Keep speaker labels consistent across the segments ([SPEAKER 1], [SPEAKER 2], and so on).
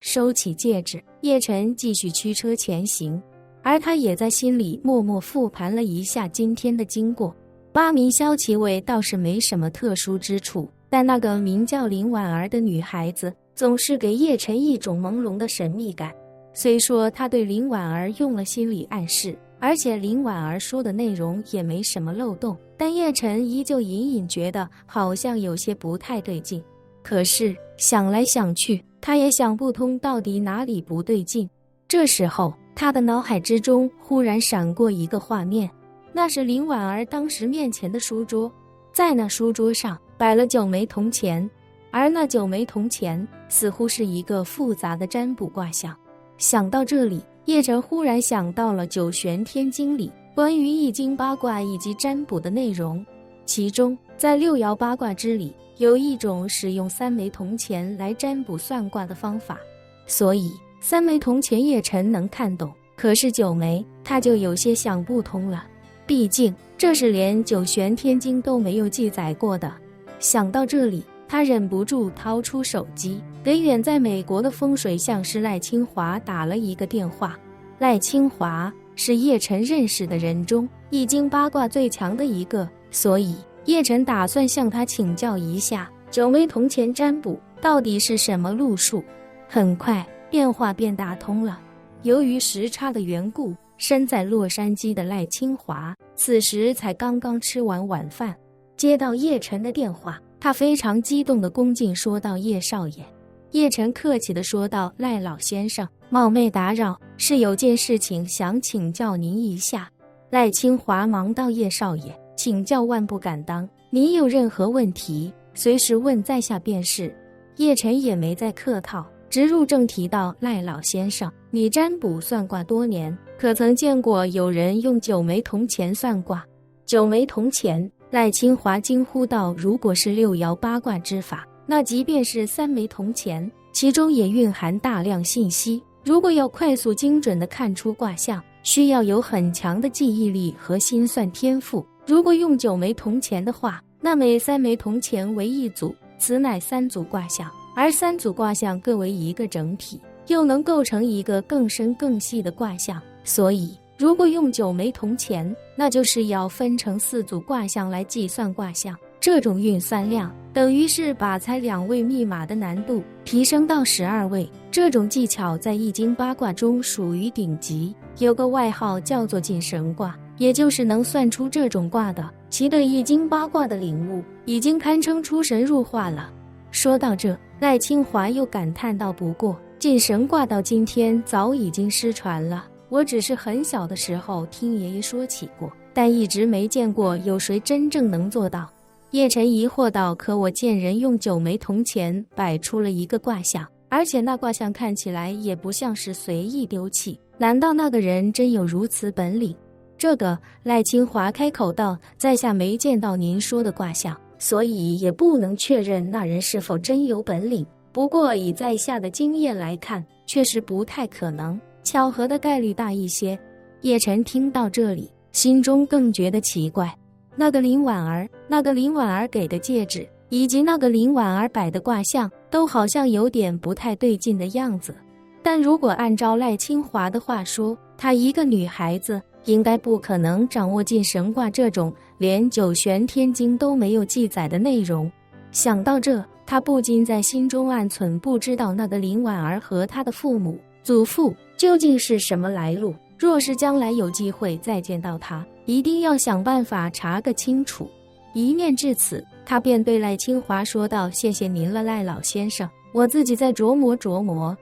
[SPEAKER 1] 收起戒指，叶晨继续驱车前行，而他也在心里默默复盘了一下今天的经过。八名萧齐伟倒是没什么特殊之处，但那个名叫林婉儿的女孩子总是给叶晨一种朦胧的神秘感。虽说他对林婉儿用了心理暗示，而且林婉儿说的内容也没什么漏洞，但叶晨依旧隐隐觉得好像有些不太对劲。可是想来想去，他也想不通到底哪里不对劲。这时候他的脑海之中忽然闪过一个画面，那是林婉儿当时面前的书桌，在那书桌上摆了9枚铜钱，而那9枚铜钱似乎是一个复杂的占卜卦象。想到这里，叶晨忽然想到了《九玄天经》里关于易经八卦以及占卜的内容，其中在6爻八卦之里有一种使用3枚铜钱来占卜算卦的方法，所以3枚铜钱叶晨能看懂，可是9枚他就有些想不通了，毕竟这是连《九玄天经》都没有记载过的。想到这里，他忍不住掏出手机，给远在美国的风水相师赖清华打了一个电话。赖清华是叶晨认识的人中易经八卦最强的一个，所以叶晨打算向他请教一下9枚铜钱占卜到底是什么路数。很快电话便打通了。由于时差的缘故，身在洛杉矶的赖清华此时才刚刚吃完晚饭，接到叶晨的电话，他非常激动地恭敬说道：“叶少爷。”叶晨客气地说道：“赖老先生，冒昧打扰，是有件事情想请教您一下。”赖清华忙道：“叶少爷，请教万不敢当，您有任何问题随时问在下便是。”叶晨也没再客套，直入正题道：“赖老先生，你占卜算卦多年，可曾见过有人用9枚铜钱算卦？”9枚铜钱，赖清华惊呼道：“如果是6爻八卦之法，那即便是3枚铜钱，其中也蕴含大量信息。如果要快速精准地看出卦象，需要有很强的记忆力和心算天赋。如果用9枚铜钱的话，那每3枚铜钱为一组，此乃3组卦象，而3组卦象各为一个整体，又能构成一个更深更细的卦象。所以如果用9枚铜钱，那就是要分成4组卦象来计算卦象。这种运算量等于是把猜2位密码的难度提升到12位。这种技巧在易经八卦中属于顶级，有个外号叫做进神卦，也就是能算出这种卦的，其对易经八卦的领悟已经堪称出神入化了。说到这，赖清华又感叹道：“不过进神卦到今天早已经失传了，我只是很小的时候听爷爷说起过，但一直没见过有谁真正能做到。”叶晨疑惑道：“可我见人用9枚铜钱摆出了一个卦象，而且那卦象看起来也不像是随意丢弃，难道那个人真有如此本领？”这个赖清华开口道：“在下没见到您说的卦象，所以也不能确认那人是否真有本领。不过以在下的经验来看，确实不太可能，巧合的概率大一些。”叶晨听到这里，心中更觉得奇怪。那个林婉儿给的戒指，以及那个林婉儿摆的卦象，都好像有点不太对劲的样子。但如果按照赖清华的话说，她一个女孩子应该不可能掌握进神卦这种连9玄天经都没有记载的内容。想到这，他不禁在心中暗忖，不知道那个林婉儿和她的父母、祖父究竟是什么来路。若是将来有机会再见到他，一定要想办法查个清楚。一念至此，他便对赖清华说道：“谢谢您了，赖老先生，我自己再琢磨琢磨。”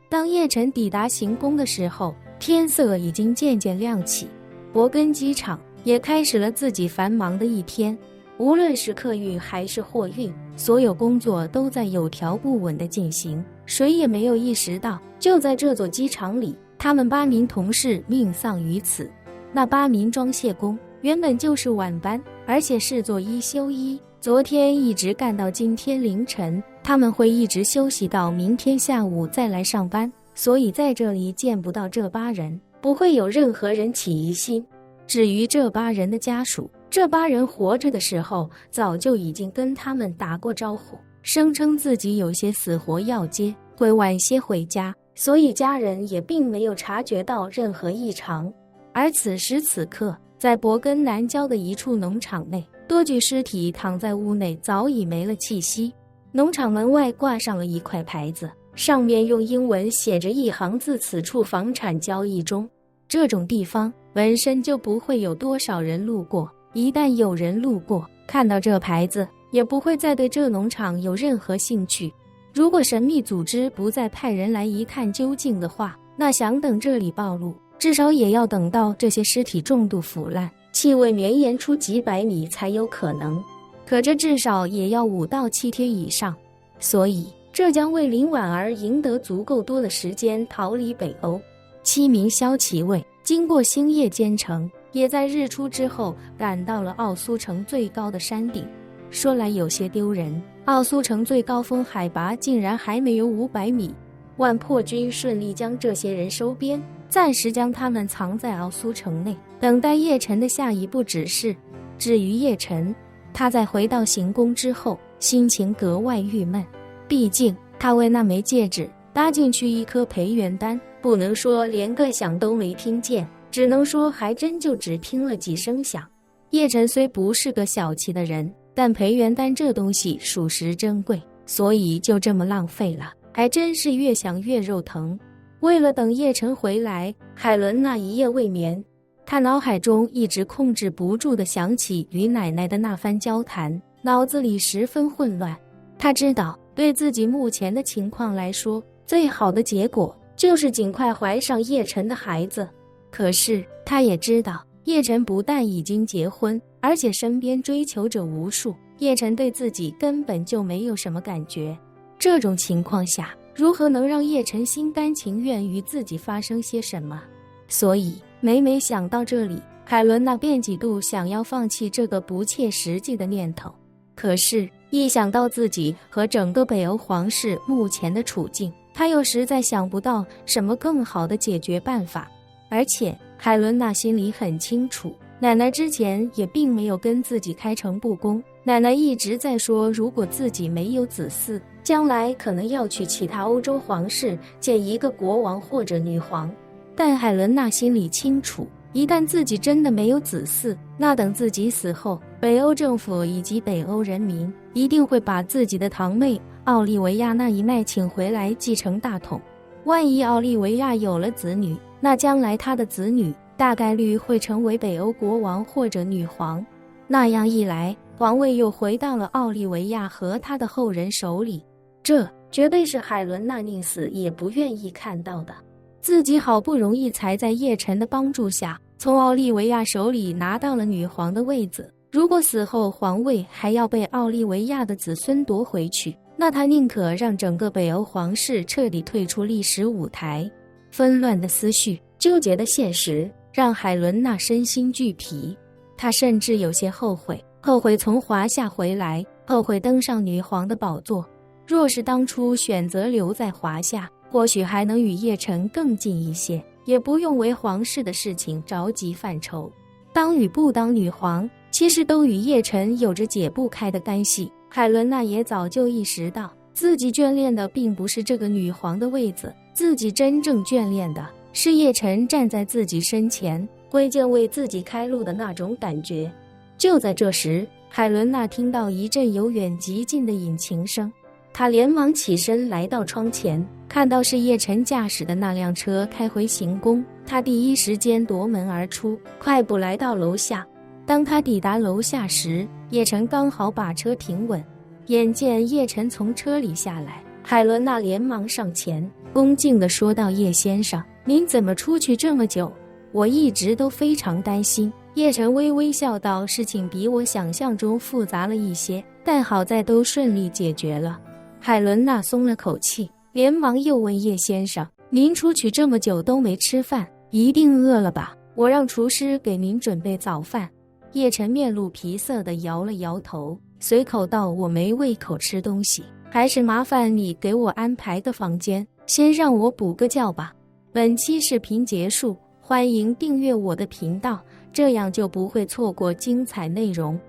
[SPEAKER 1] 当叶晨抵达行宫的时候，天色已经渐渐亮起，伯根机场也开始了自己繁忙的一天。无论是客运还是货运，所有工作都在有条不紊地进行，谁也没有意识到，就在这座机场里，他们8名同事命丧于此。那8名装卸工原本就是晚班，而且是做1休1，昨天一直干到今天凌晨，他们会一直休息到明天下午再来上班，所以在这里见不到这8人，不会有任何人起疑心。至于这8人的家属，这8人活着的时候早就已经跟他们打过招呼，声称自己有些死活要接，会晚些回家，所以家人也并没有察觉到任何异常。而此时此刻，在伯根南郊的一处农场内，多具尸体躺在屋内，早已没了气息。农场门外挂上了一块牌子，上面用英文写着一行字：此处房产交易中。这种地方本身就不会有多少人路过，一旦有人路过，看到这牌子，也不会再对这农场有任何兴趣。如果神秘组织不再派人来一探究竟的话，那想等这里暴露，至少也要等到这些尸体重度腐烂，气味绵延出几百米才有可能。可这至少也要5到7天以上，所以这将为林婉儿赢得足够多的时间逃离北欧。7名骁骑卫经过星夜兼程，也在日出之后赶到了奥苏城最高的山顶。说来有些丢人，奥苏城最高峰海拔竟然还没有500米。万破军顺利将这些人收编，暂时将他们藏在奥苏城内，等待叶晨的下一步指示。至于叶晨，他在回到行宫之后，心情格外郁闷。毕竟他为那枚戒指搭进去一颗培元丹，不能说连个响都没听见，只能说还真就只听了几声响。叶晨虽不是个小气的人，但培元丹这东西属实珍贵，所以就这么浪费了，还真是越想越肉疼。为了等叶晨回来，海伦娜一夜未眠。她脑海中一直控制不住地想起与奶奶的那番交谈，脑子里十分混乱。她知道，对自己目前的情况来说，最好的结果就是尽快怀上叶晨的孩子。可是她也知道，叶晨不但已经结婚，而且身边追求者无数，叶晨对自己根本就没有什么感觉。这种情况下，如何能让叶晨心甘情愿与自己发生些什么？所以每想到这里，海伦娜便几度想要放弃这个不切实际的念头。可是一想到自己和整个北欧皇室目前的处境，她又实在想不到什么更好的解决办法。而且海伦娜心里很清楚，奶奶之前也并没有跟自己开诚布公。奶奶一直在说，如果自己没有子嗣，将来可能要去其他欧洲皇室见一个国王或者女皇。但海伦娜心里清楚，一旦自己真的没有子嗣，那等自己死后，北欧政府以及北欧人民一定会把自己的堂妹奥利维亚那一脉请回来继承大统。万一奥利维亚有了子女，那将来她的子女大概率会成为北欧国王或者女皇。那样一来，皇位又回到了奥利维亚和他的后人手里，这绝对是海伦娜宁死也不愿意看到的。自己好不容易才在叶晨的帮助下，从奥利维亚手里拿到了女皇的位子，如果死后皇位还要被奥利维亚的子孙夺回去，那他宁可让整个北欧皇室彻底退出历史舞台。纷乱的思绪，纠结的现实，让海伦娜身心俱疲。她甚至有些后悔从华夏回来，后悔登上女皇的宝座。若是当初选择留在华夏，或许还能与叶晨更近一些，也不用为皇室的事情着急犯愁。当与不当女皇，其实都与叶晨有着解不开的干系。海伦娜也早就意识到，自己眷恋的并不是这个女皇的位子，自己真正眷恋的是叶晨站在自己身前，挥剑为自己开路的那种感觉。就在这时，海伦娜听到一阵由远及近的引擎声，她连忙起身来到窗前，看到是叶晨驾驶的那辆车开回行宫，她第一时间夺门而出，快步来到楼下。当她抵达楼下时，叶晨刚好把车停稳。眼见叶晨从车里下来，海伦娜连忙上前，恭敬地说道：“叶先生，您怎么出去这么久？我一直都非常担心。”叶晨微微笑道：“事情比我想象中复杂了一些，但好在都顺利解决了。”海伦娜松了口气，连忙又问叶先生：“您出去这么久都没吃饭，一定饿了吧？我让厨师给您准备早饭。”叶晨面露皮色地摇了摇头，随口道：“我没胃口吃东西，还是麻烦你给我安排个房间，先让我补个觉吧。”本期视频结束，欢迎订阅我的频道，这样就不会错过精彩内容。